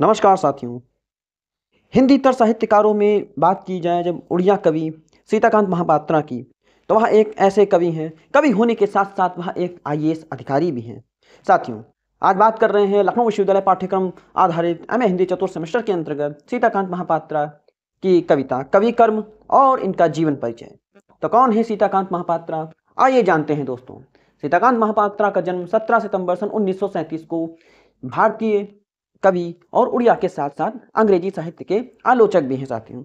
नमस्कार साथियों। हिंदी तर साहित्यकारों में बात की जाए जब उड़िया कवि सीताकांत महापात्रा की, तो वह एक ऐसे कवि हैं, कवि होने के साथ साथ वह एक आईएएस अधिकारी भी हैं। साथियों, आज बात कर रहे हैं लखनऊ विश्वविद्यालय पाठ्यक्रम आधारित एमए हिंदी चतुर्थ सेमेस्टर के अंतर्गत सीताकांत महापात्रा की कविता कवि कर्म और इनका जीवन परिचय। तो कौन है सीताकांत महापात्रा? आइए जानते हैं दोस्तों। सीताकांत महापात्रा का जन्म 17 सितंबर सन 1937 को भारतीय कवि और उड़िया के साथ साथ अंग्रेजी साहित्य के आलोचक भी हैं साथियों।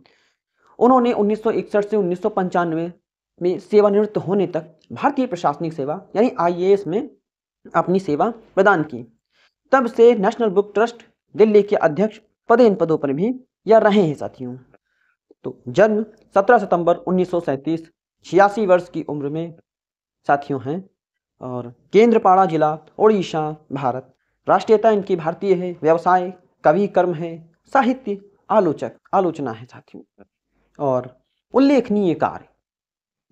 उन्होंने 1961 से 1995 में सेवानिवृत्त होने तक भारतीय प्रशासनिक सेवा यानी आईएएस में अपनी सेवा प्रदान की। तब से नेशनल बुक ट्रस्ट दिल्ली के अध्यक्ष इन पदों पर भी यह रहे हैं साथियों। तो जन्म 17 सितंबर 1937, 86 वर्ष की उम्र में साथियों हैं और केंद्रपाड़ा जिला उड़ीसा भारत। राष्ट्रीयता इनकी भारतीय है। व्यवसाय कवि कर्म है। साहित्य आलोचना है साथियों। और उल्लेखनीय कार्य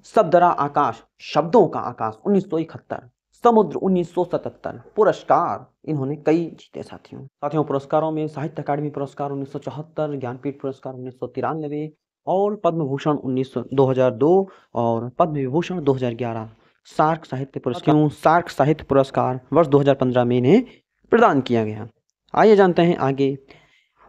शब्दरा आकाश, शब्दों का आकाश 1971, समुद्र 1977, पुरस्कार इन्होंने कई जीते साथियों। पुरस्कारों में साहित्य अकादमी पुरस्कार 1974, ज्ञानपीठ पुरस्कार 1993 और पद्म भूषण 2002 और पद्म विभूषण 2011। सार्क साहित्य पुरस्कार वर्ष 2015 में इन्हें प्रदान किया गया। आइए जानते हैं आगे।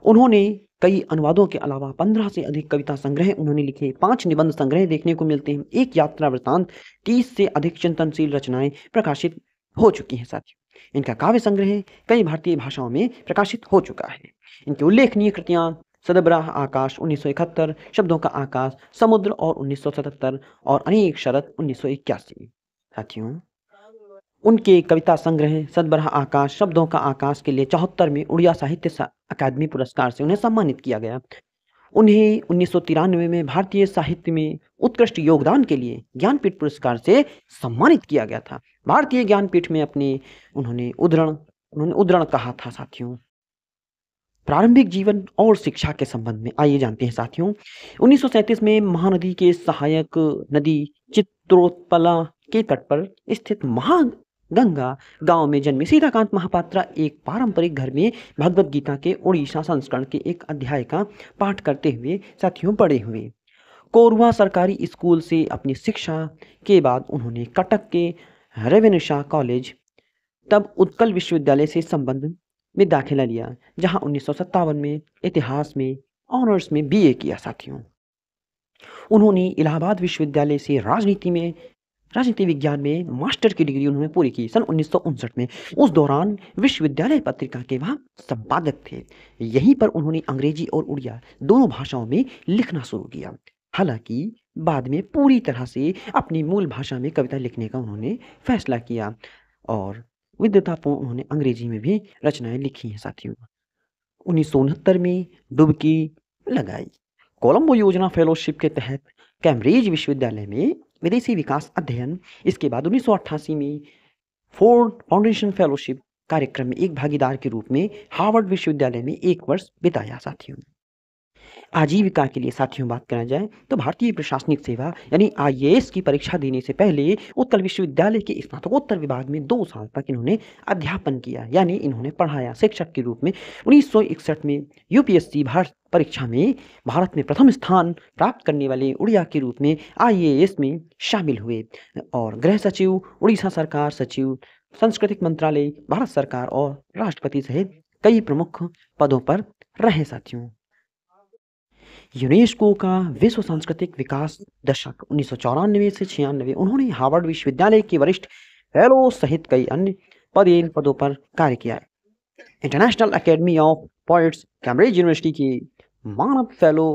उन्होंने कई अनुवादों के अलावा 15 से अधिक कविता संग्रह उन्होंने लिखे। 5 निबंध संग्रह देखने को मिलते हैं। एक यात्रा वृत्तांत, 30 से अधिक चिंतनशील रचनाएं प्रकाशित हो चुकी हैं साथियों। इनका काव्य संग्रह कई भारतीय भाषाओं में प्रकाशित हो चुका है। इनकी उल्लेखनीय कृतियां सदबराह आकाश 1971, शब्दों का आकाश, समुद्र और 1977 और अनेक शरत 1981 साथियों। उनके कविता संग्रह सदबराह आकाश, शब्दों का आकाश के लिए 74 में उड़िया साहित्य अकादमी पुरस्कार से उन्हें सम्मानित किया गया। उन्हें 1993 में भारतीय साहित्य में उत्कृष्ट योगदान के लिए ज्ञानपीठ पुरस्कार से सम्मानित किया गया था। भारतीय ज्ञानपीठ में उन्होंने उद्धरण कहा था साथियों। प्रारंभिक जीवन और शिक्षा के संबंध में आइए जानते हैं साथियों। 1937 में महानदी के सहायक नदी चित्रोत्पला के तट पर स्थित महागंगा गांव में जन्मे सीताकांत महापात्रा एक पारंपरिक घर में भगवद गीता के उड़ीसा संस्करण के एक अध्याय का पाठ करते हुए साथियों बड़े हुए। कोरवा सरकारी स्कूल से अपनी शिक्षा के बाद उन्होंने कटक के रेवेन्शा कॉलेज तब उत्कल विश्वविद्यालय से संबंध में दाखिला लिया, जहां 1957 में इतिहास में ऑनर्स में बीए किया साथियों। उन्होंने इलाहाबाद विश्वविद्यालय से राजनीति विज्ञान में मास्टर की डिग्री उन्होंने पूरी की सन 1959 में। उस दौरान विश्वविद्यालय पत्रिका के वह संपादक थे। यहीं पर उन्होंने अंग्रेजी और उड़िया दोनों भाषाओं में लिखना शुरू किया। हालांकि बाद में पूरी तरह से अपनी मूल भाषा में कविता लिखने का उन्होंने फैसला किया और विद्वतापूर्ण उन्होंने अंग्रेजी में भी रचनाएं लिखी हैं साथियों। 1969 में डुबकी लगाई। कोलंबो योजना फेलोशिप के तहत कैम्ब्रिज विश्वविद्यालय में विदेशी विकास अध्ययन। इसके बाद 1988 में फोर्ड फाउंडेशन फेलोशिप कार्यक्रम में एक भागीदार के रूप में हार्वर्ड विश्वविद्यालय में 1 वर्ष बिताया साथियों। आजीविका के लिए साथियों बात करा जाए तो भारतीय प्रशासनिक सेवा यानी आईएएस की परीक्षा देने से पहले उत्कल विश्वविद्यालय के स्नातकोत्तर विभाग में 2 साल तक इन्होंने अध्यापन किया, यानी इन्होंने पढ़ाया शिक्षक के रूप में। 1961 में यूपीएससी भारत परीक्षा में भारत में प्रथम स्थान प्राप्त करने वाले उड़िया के रूप में आईएएस में शामिल हुए और गृह सचिव, उड़ीसा सरकार सचिव, सांस्कृतिक मंत्रालय, भारत सरकार और राष्ट्रपति सहित कई प्रमुख पदों पर रहे साथियों। यूनेस्को का विश्व सांस्कृतिक विकास दशक 1994 से 96 उन्होंने हार्वर्ड विश्वविद्यालय के वरिष्ठ फेलो सहित कई अन्य पदों पर कार्य किया। International academy of poets, Cambridge university के मानद फेलो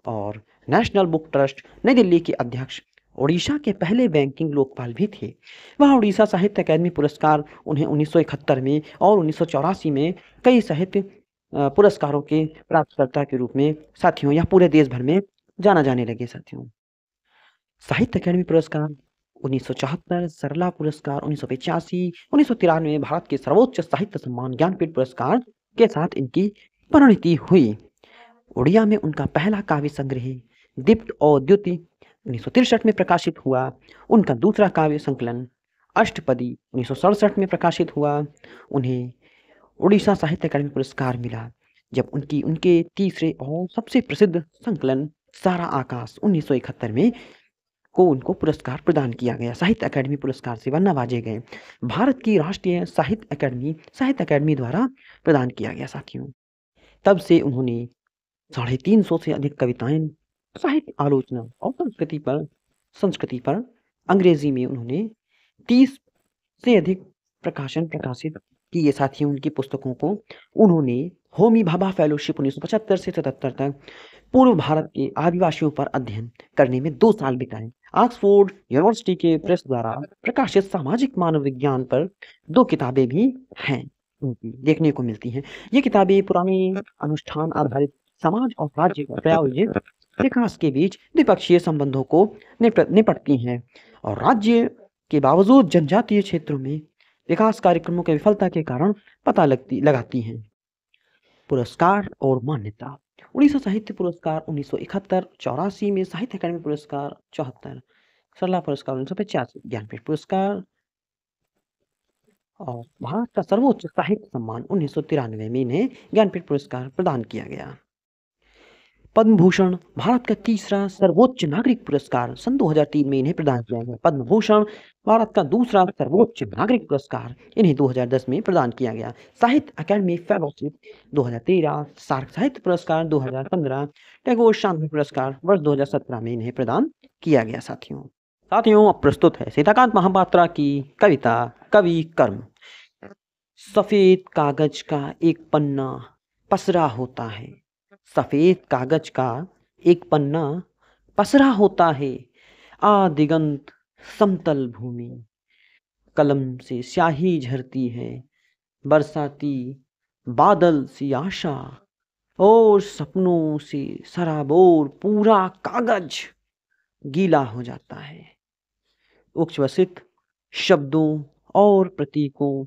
और नेशनल बुक ट्रस्ट नई दिल्ली के अध्यक्ष, ओडिशा के पहले बैंकिंग लोकपाल भी थे। वह उड़ीसा साहित्य अकादमी पुरस्कार उन्हें 1971 में और 1984 में कई साहित्य पुरस्कारों के प्राप्तकर्ता के रूप में साथियों या पूरे देश भर में जाना जाने लगे साथियों। साहित्य अकादमी पुरस्कार 1974, सरला पुरस्कार 1985, 1993 में भारत के सर्वोच्च साहित्य सम्मान ज्ञानपीठ पुरस्कार के साथ इनकी परिणति हुई। उड़िया में उनका पहला काव्य संग्रह दीप्त और द्युति 1963 में प्रकाशित हुआ। उनका दूसरा काव्य संकलन अष्टपदी 1967 में प्रकाशित हुआ। उन्हें उड़ीसा साहित्य अकादमी पुरस्कार मिला। जब उनके तीसरे और सबसे प्रसिद्ध संकलन सारा आकाश 1971 में को उनको पुरस्कार प्रदान किया गया। साहित्य अकादमी पुरस्कार से वह नवाजे गए। भारत की राष्ट्रीय साहित्य अकादमी द्वारा प्रदान किया गया साथियों। तब से उन्होंने 350 से अधिक कविताएं, साहित्य आलोचना और संस्कृति पर अंग्रेजी में उन्होंने 30 से अधिक प्रकाशन प्रकाशित किए साथियों। उनकी पुस्तकों को उन्होंने होमी भाभा फेलोशिप 1975 से 77 तक पूर्व भारत के आदिवासियों पर अध्ययन करने में 2 साल बिताए। ऑक्सफोर्ड यूनिवर्सिटी के प्रेस द्वारा प्रकाशित सामाजिक मानव विज्ञान पर 2 किताबें भी हैं, उनकी देखने को मिलती हैं। ये किताबें पुराने अनुष्ठान आधारित समाज और राज्य पर प्रायोजित विकास के बीच द्विपक्षीय संबंधों को निपटती हैं और राज्य के बावजूद जनजातीय क्षेत्रों में विकास कार्यक्रमों की विफलता के कारण पता लगाती हैं। पुरस्कार और मान्यता। उड़ीसा साहित्य पुरस्कार 1971, 84 में साहित्य अकादमी पुरस्कार 74, सरला पुरस्कार 1985, ज्ञानपीठ पुरस्कार और भारत का सर्वोच्च साहित्य सम्मान 1993 में इन्हें ज्ञानपीठ पुरस्कार प्रदान किया गया। पद्म भूषण भारत का तीसरा सर्वोच्च नागरिक पुरस्कार सन 2003 में इन्हें प्रदान किया गया। पद्म भूषण भारत का दूसरा सर्वोच्च नागरिक पुरस्कार इन्हें 2010 में प्रदान किया गया। साहित्य अकादमी फेलोशिप 2013, सार्क साहित्य पुरस्कार 2015, टैगोर शांति पुरस्कार वर्ष 2017 में इन्हें प्रदान किया गया साथियों। अब प्रस्तुत है सीताकांत महापात्रा की कविता कवि कर्म। सफेद कागज का एक पन्ना पसरा होता है, सफेद कागज का एक पन्ना पसरा होता है, दिगंत समतल भूमि, कलम से स्याही झरती है, बरसाती बादल सी आशा और सपनों से सराबोर पूरा कागज गीला हो जाता है। उच्छ्वसित शब्दों और प्रतीकों,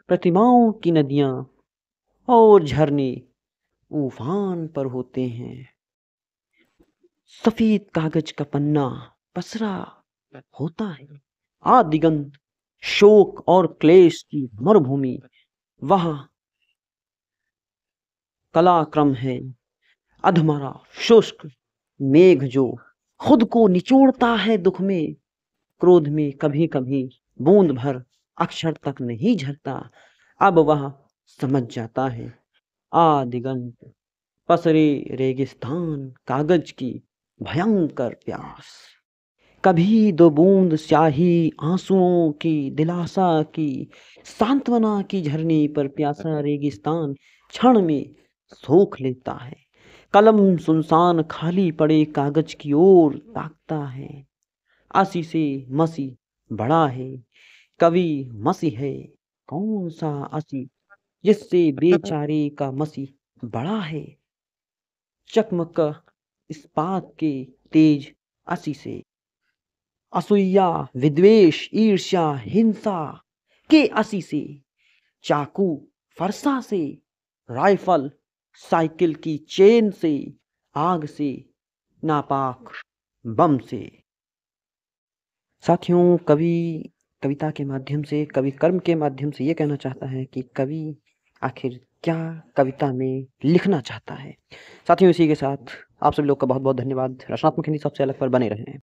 प्रतिमाओं की नदियां और झरने उफान पर होते हैं। सफेद कागज का पन्ना पसरा होता है, दिगंत शोक और क्लेश की मरुभूमि, वहां कलाक्रम है अधमरा शुष्क मेघ जो खुद को निचोड़ता है दुख में, क्रोध में कभी कभी बूंद भर अक्षर तक नहीं झरता, अब वह समझ जाता है दिगंत पसरे रेगिस्तान कागज की भयंकर प्यास। कभी 2 बूंद स्याही आंसुओं की दिलासा की सांत्वना की झरने पर प्यासा रेगिस्तान क्षण में सोख लेता है। कलम सुनसान खाली पड़े कागज की ओर ताकता है, आसी से मसी बड़ा है, कवि मसी है कौन सा आसी जिससे बेचारे का मसी बड़ा है, चकमक इस्पात के तेज आसी से, असूया विद्वेष ईर्ष्या हिंसा के आसी से, चाकू फरसा से, राइफल साइकिल की चेन से, आग से, नापाक बम से। साथियों, कवि कविता के माध्यम से, कवि कर्म के माध्यम से ये कहना चाहता है कि कवि आखिर क्या कविता में लिखना चाहता है। साथियों, इसी के साथ आप सभी लोग का बहुत बहुत धन्यवाद। रचनात्मक हिंदी सबसे अलग पर बने रहें।